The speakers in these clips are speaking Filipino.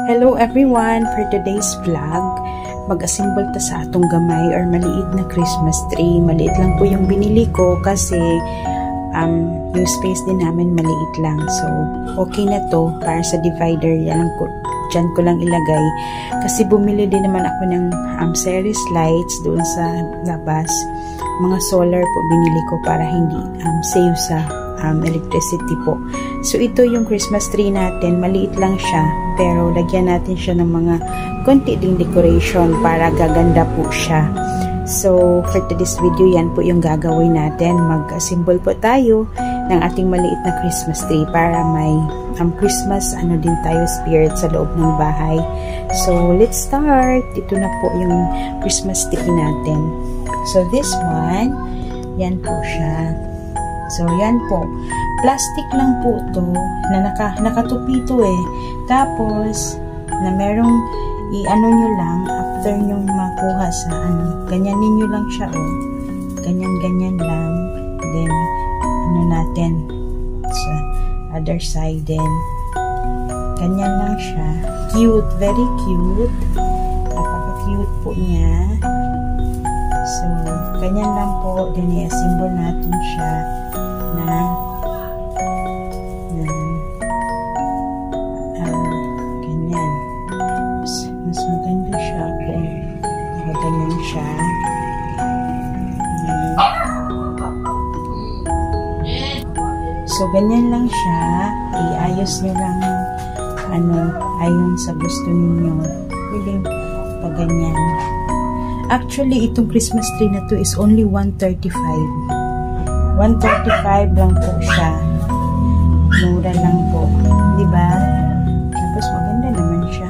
Hello everyone! For today's vlog, mag-assemble ta sa atong gamay or maliit na Christmas tree. Maliit lang po yung binili ko kasi yung space din namin maliit lang. So, okay na to para sa divider. Dyan ko lang ilagay. Kasi bumili din naman ako ng series lights doon sa labas. Mga solar po binili ko para hindi save sa electricity po. So, ito yung Christmas tree natin. Maliit lang siya. Pero, lagyan natin siya ng mga konti ding decoration para gaganda po siya. So, for today's video, yan po yung gagawin natin. Mag-assemble po tayo ng ating maliit na Christmas tree para may Christmas din tayo spirit sa loob ng bahay. So, let's start. Ito na po yung Christmas tree natin. So, this one, yan po siya. So, yan po. Plastic lang po to na nakatupi to eh. Tapos, na merong nyo lang after nyo makuha sa ganyanin nyo lang siya oh. Ganyan lang. Then, natin sa other side din. Ganyan lang siya. Cute. Very cute. Napaka-cute po niya. So, ganyan lang po. Then, i-assemble natin siya na ganyan. Mas maganda siya kung ganyan siya. So, ganyan lang siya. Iayos nyo lang ayon sa gusto ninyo. Pwede pa ganyan. Actually, itong Christmas tree na to is only 135. 135 lang po siya. Mura lang po. Diba? Tapos maganda naman siya.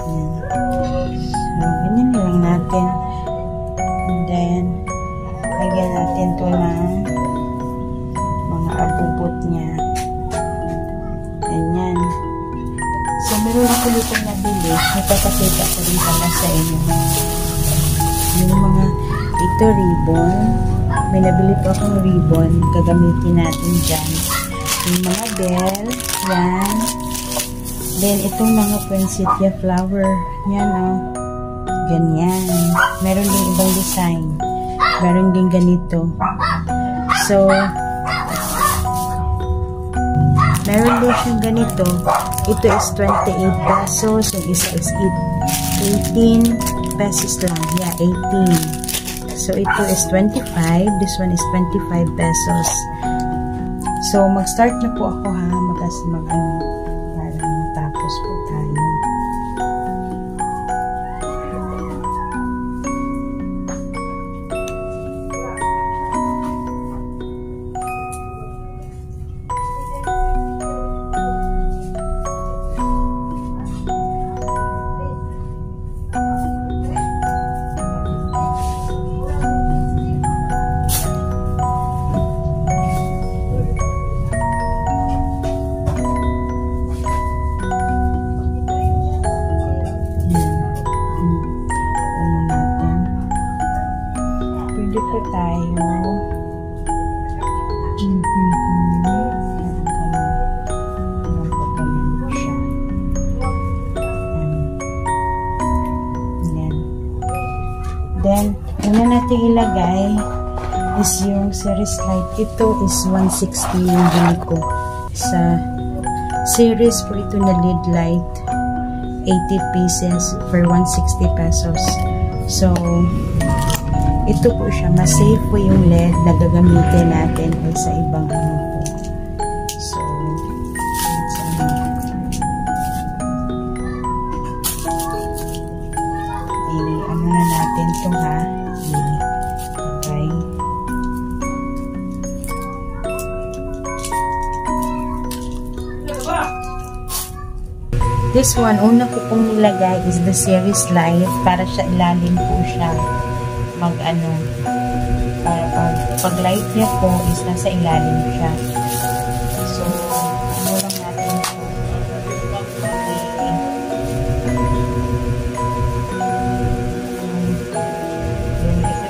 Ayan. So, ganyan lang natin. And then, lagyan natin ito ng mga abubot niya. Ganyan. So, meron ako dito nabili. Napapakita ko rin pala sa inyo. Yung mga ito ribbon. May nabili po akong ribbon. Gagamitin natin dyan. Yung mga bell. Yan. Then, itong mga poinsettia flower. Yan, oh. Ganyan. Meron din ibang design. Meron din ganito. So, meron din siyang ganito. Ito is 28 pesos. Yung isa is 18 pesos lang. Yeah, 18. So, ito is 25. This one is 25 pesos. So, mag-start na po ako ha. Para matapos po tayo. Then, una natin ilagay is yung series light. Ito is 160 yung bili ko. Sa series po ito na LED light. 80 pieces for 160 pesos. So, ito po siya. Mas safe po yung LED na gagamitin natin sa ibang po. So, na natin ito ha. Okay. This one, una ko pong nilagay is the series light para siya ilalim po siya para pag light niya po is nasa ilalim siya. So, lang natin po.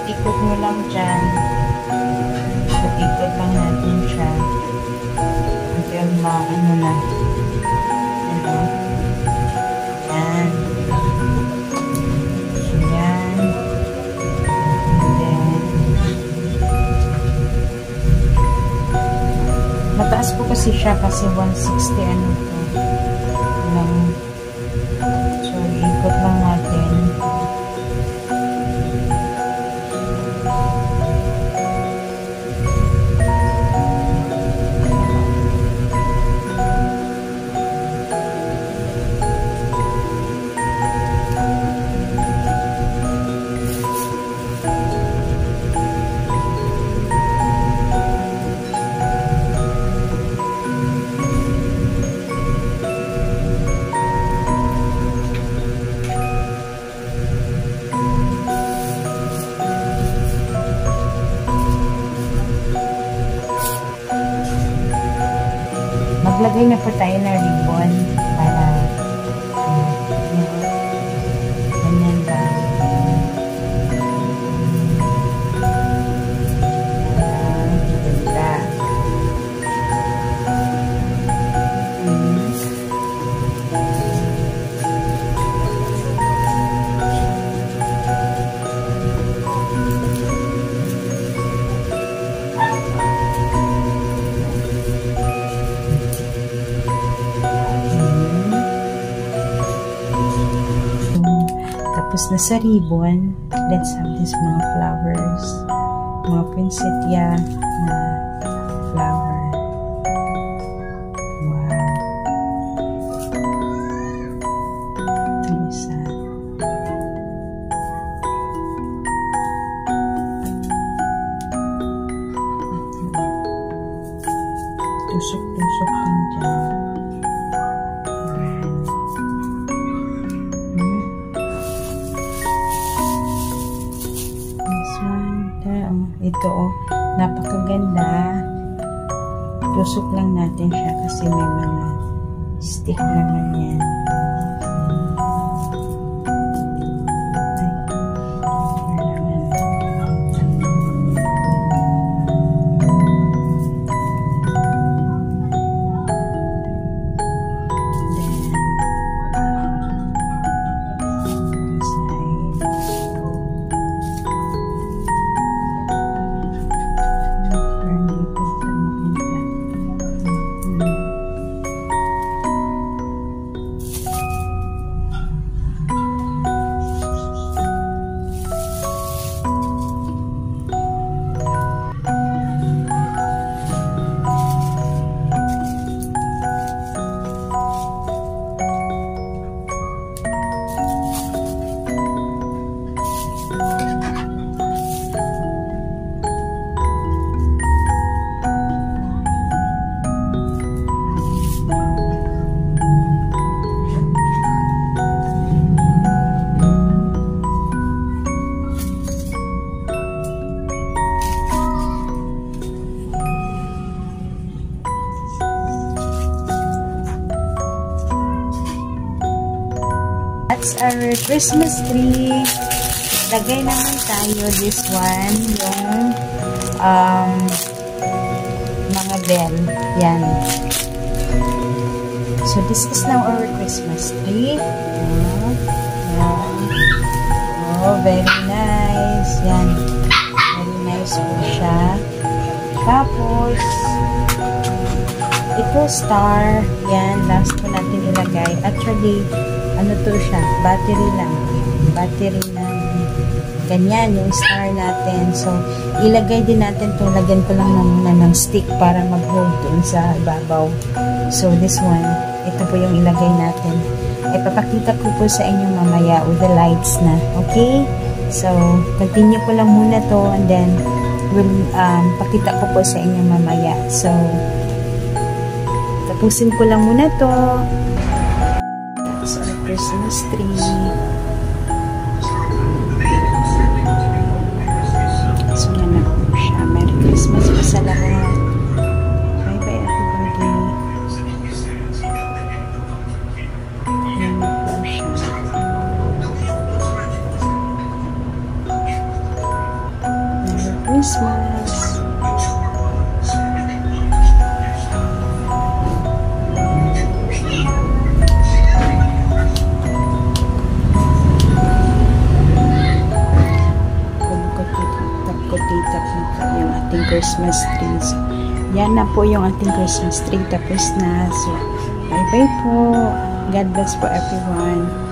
Ikot mo lang dyan. Ikot lang natin siya until na. pricey siya kasi 160 ano to. Lang. So, ikot lang natin. Maglagay na po tayo ng ribbon para ganyan ba. Ganda. Tapos na sa ribbon, let's have this mga flowers, mga poinsettia na flower. Wow! Ito isa. Tusok-tusok lang dyan. Ito napakaganda. Tusok lang natin siya kasi may mga stick naman yan. That's our Christmas tree. Lagay naman tayo this one, yung mga bell. Yan. So, this is now our Christmas tree. Oh, very nice. Yan. Very nice po siya. Tapos, ito star. Yan. Last po natin ilagay. Actually, ano to siya? Battery lang. Battery ng ganyan, yung star natin. So, ilagay din natin itong, lagyan ko lang muna ng stick para mag-hold dun sa ibabaw. So, this one, ito po yung ilagay natin. Ipapakita ko po sa inyo mamaya with the lights na. Okay? So, continue ko lang muna to and then, pakita ko po sa inyo mamaya. So, tapusin ko lang muna to. Sa Christmas tree. So, yan na po siya. Merry Christmas po sa lahat. Bye-bye everybody. Yan na po siya. Merry Christmas. Yung ating Christmas trees. yan na po yung ating Christmas tree. Tapos na. So, bye-bye po. God bless po everyone.